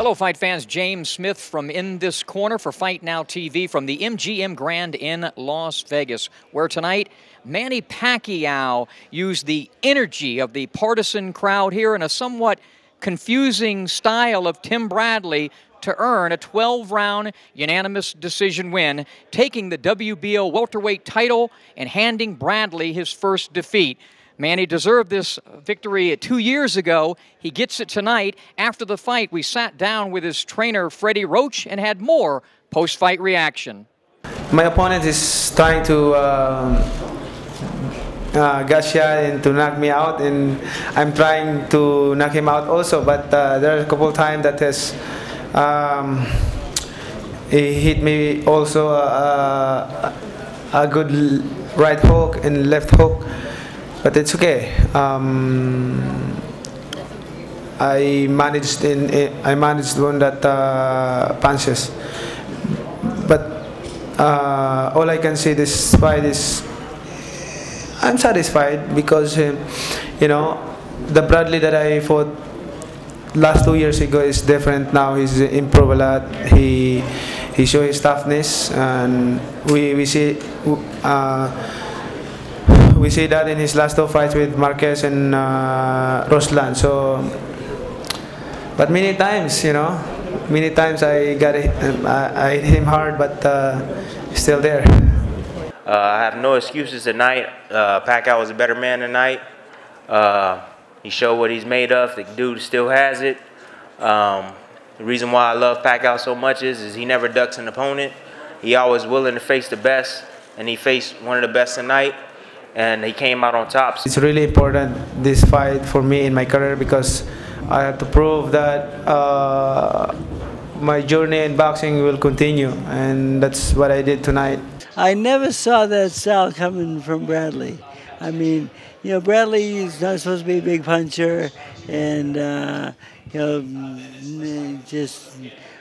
Hello, fight fans. James Smith from In This Corner for Fight Now TV from the MGM Grand in Las Vegas, where tonight Manny Pacquiao used the energy of the partisan crowd here in a somewhat confusing style of Tim Bradley to earn a 12-round unanimous decision win, taking the WBO welterweight title and handing Bradley his first defeat. Manny deserved this victory 2 years ago. He gets it tonight. After the fight, we sat down with his trainer, Freddie Roach, and had more post-fight reaction. My opponent is trying to gotcha and to knock me out, and I'm trying to knock him out also, but there are a couple of times that has he hit me also a good right hook and left hook. But it's okay. I managed one that punches. But all I can say this fight is I'm satisfied because you know, the Bradley that I fought last 2 years ago is different now. He's improved a lot. He showed his toughness, and we see. We see that in his last two fights with Marquez and Ruslan. So, but many times, you know, many times I hit him hard, but still there. I have no excuses tonight. Pacquiao was a better man tonight. He showed what he's made of. The dude still has it. The reason why I love Pacquiao so much is he never ducks an opponent. He always willing to face the best, and he faced one of the best tonight. And he came out on top. It's really important, this fight, for me in my career, because I have to prove that my journey in boxing will continue, and that's what I did tonight. I never saw that style coming from Bradley. I mean, you know, Bradley is not supposed to be a big puncher, and you know, just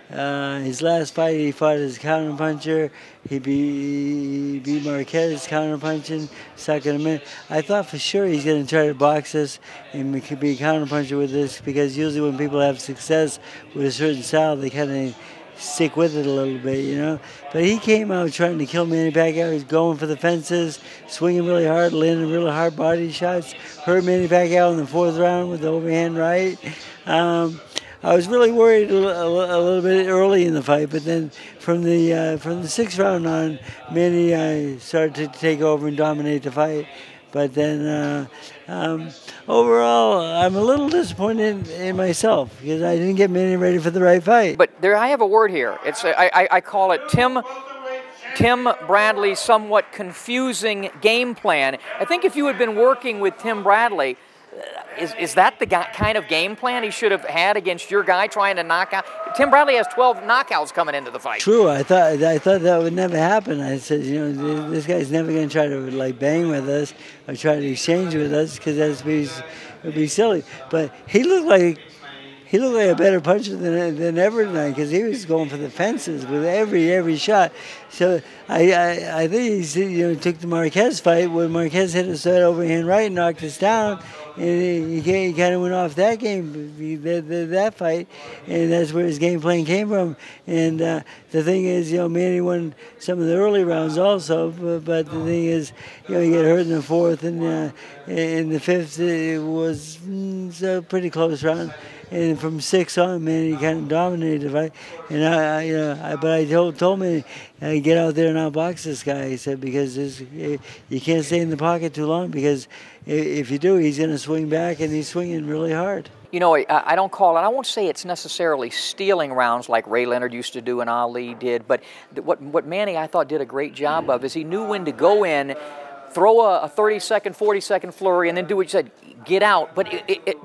his last fight he fought as a counter puncher. He beat Marquez counter punching, second a minute. I thought for sure he's going to try to box us and could be a counter puncher with this, because usually when people have success with a certain style, they kind of stick with it a little bit, you know. But he came out trying to kill Manny Pacquiao. He was going for the fences, swinging really hard, landing really hard body shots. Hurt Manny Pacquiao in the fourth round with the overhand right. I was really worried a little bit early in the fight, but then from the sixth round on, Manny started to take over and dominate the fight. But then overall, I'm a little disappointed in myself because I didn't get Manny ready for the right fight. But there, I have a word here. It's I call it Tim Bradley's somewhat confusing game plan. I think if you had been working with Tim Bradley, is that the kind of game plan he should have had against your guy, trying to knock out? Tim Bradley has 12 knockouts coming into the fight. True, I thought that would never happen. I said, you know, this guy's never going to try to like bang with us or try to exchange with us, because it would be silly. But he looked like a better puncher than ever tonight, because he was going for the fences with every shot. So I think he took the Marquez fight when Marquez hit us that overhand right and knocked us down, and he kind of went off that game, that fight, and that's where his game plan came from. And the thing is, you know, Manny won some of the early rounds also, but the thing is, you know, he got hurt in the fourth, and in the fifth it was a pretty close round. And from 6 on, man, he kind of dominated the fight. And but I told me, get out there and outbox this guy. He said, because you can't stay in the pocket too long, because if you do, he's going to swing back, and he's swinging really hard. You know, I don't call it, I won't say it's necessarily stealing rounds like Ray Leonard used to do and Ali did, but what Manny, I thought, did a great job of is he knew when to go in, throw a 30-second, 40-second flurry, and then do what you said, get out. But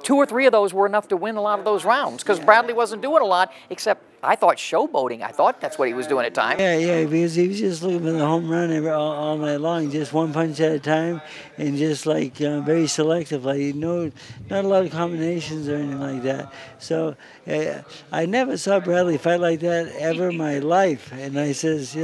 2 or 3 of those were enough to win a lot of those rounds, because Bradley wasn't doing a lot except I thought showboating. I thought that's what he was doing at times. Yeah, because he was just looking for the home run all night long, just one punch at a time, and just like very selective, like not a lot of combinations or anything like that. So I never saw Bradley fight like that ever in my life. And I says,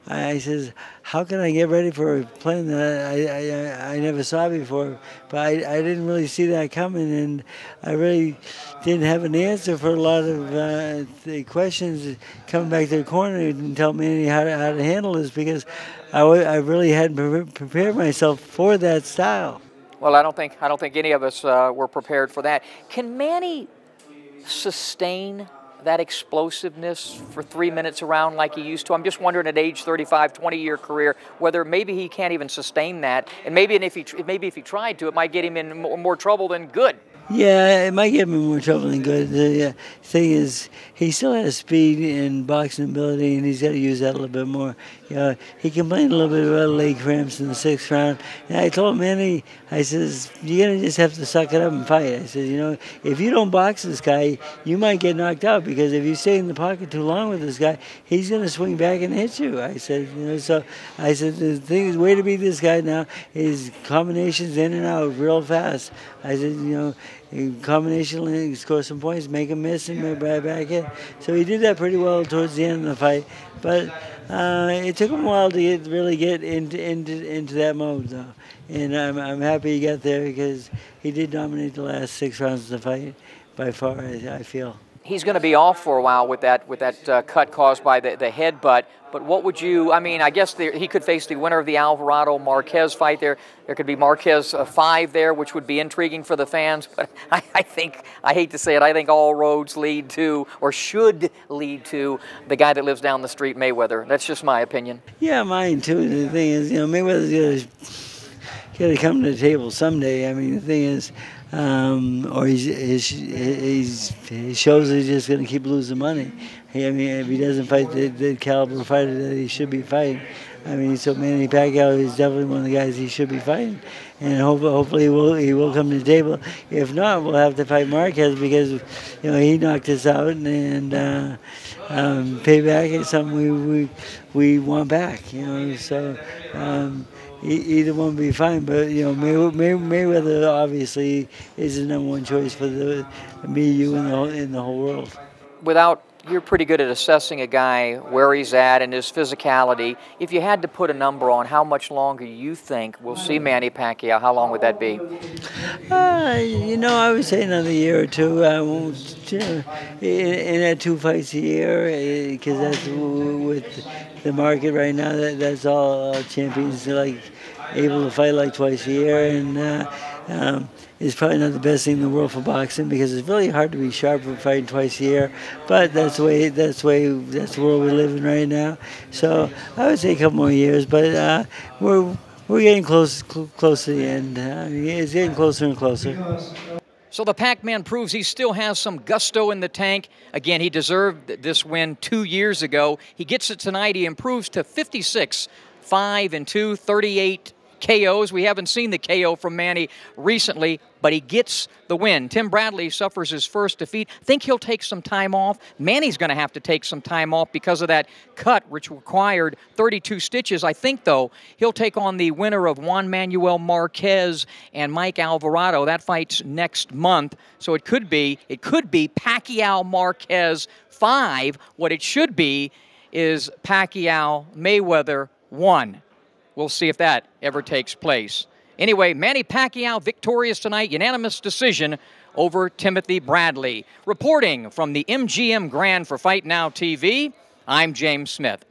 I says, how can I get ready for a plan that I never saw before? But I didn't really see that coming, and I really didn't have an answer for a lot of the questions coming back to the corner and tell me how to handle this, because I really hadn't prepared myself for that style. Well, I don't think any of us were prepared for that. Can Manny sustain that explosiveness for 3 minutes around like he used to? I'm just wondering at age 35, 20-year career, whether maybe he can't even sustain that, and maybe if he tried to, it might get him in more trouble than good. Yeah, it might get him in more trouble than good. The thing is, he still has speed and boxing ability, and he's got to use that a little bit more. He complained a little bit about leg cramps in the 6th round. And I told Manny, I says, you're going to just have to suck it up and fight. I said, if you don't box this guy, you might get knocked out, because if you stay in the pocket too long with this guy, he's going to swing back and hit you. I said, so I said, the way to beat this guy now is combinations in and out real fast. I said, combination, score some points, make him miss, and make right back in. So he did that pretty well towards the end of the fight, but it took him a while to really get into that mode, though. And I'm happy he got there, because he did dominate the last 6 rounds of the fight by far, I feel. He's going to be off for a while with that cut caused by the headbutt. But what would you? I mean, I guess he could face the winner of the Alvarado-Marquez fight. There could be Marquez 5 there, which would be intriguing for the fans. But I hate to say it, I think all roads lead to, or should lead to, the guy that lives down the street, Mayweather. That's just my opinion. Yeah, mine too. The thing is, Mayweather's got to come to the table someday. I mean, the thing is, or his shows he's just going to keep losing money. I mean, if he doesn't fight the caliber fighter that he should be fighting, I mean, so Manny Pacquiao is definitely one of the guys he should be fighting, and hopefully he will come to the table. If not, we'll have to fight Marquez, because he knocked us out, and payback is something we want back. So. Either one would be fine, but Mayweather obviously is the #1 choice for me, you, and the whole world. You're pretty good at assessing a guy where he's at and his physicality. If you had to put a number on how much longer you think we'll see Manny Pacquiao, how long would that be? I would say another year or two. I won't, in that 2 fights a year, because that's with the market right now. That's all champions like able to fight like twice a year, and it's probably not the best thing in the world for boxing, because it's really hard to be sharp for fighting twice a year. But that's the world we live in right now. So I would say a couple more years, but we're getting close to the end. It's getting closer and closer. So the Pacman proves he still has some gusto in the tank. Again, he deserved this win 2 years ago. He gets it tonight. He improves to 56, 5-2, 38 KOs. We haven't seen the KO from Manny recently, but he gets the win. Tim Bradley suffers his first defeat. Think he'll take some time off. Manny's going to have to take some time off because of that cut, which required 32 stitches. I think, though, he'll take on the winner of Juan Manuel Marquez and Mike Alvarado. That fight's next month, so it could be Pacquiao Marquez 5. What it should be is Pacquiao Mayweather 1. We'll see if that ever takes place. Anyway, Manny Pacquiao victorious tonight, unanimous decision over Timothy Bradley. Reporting from the MGM Grand for Fight Now TV, I'm James Smith.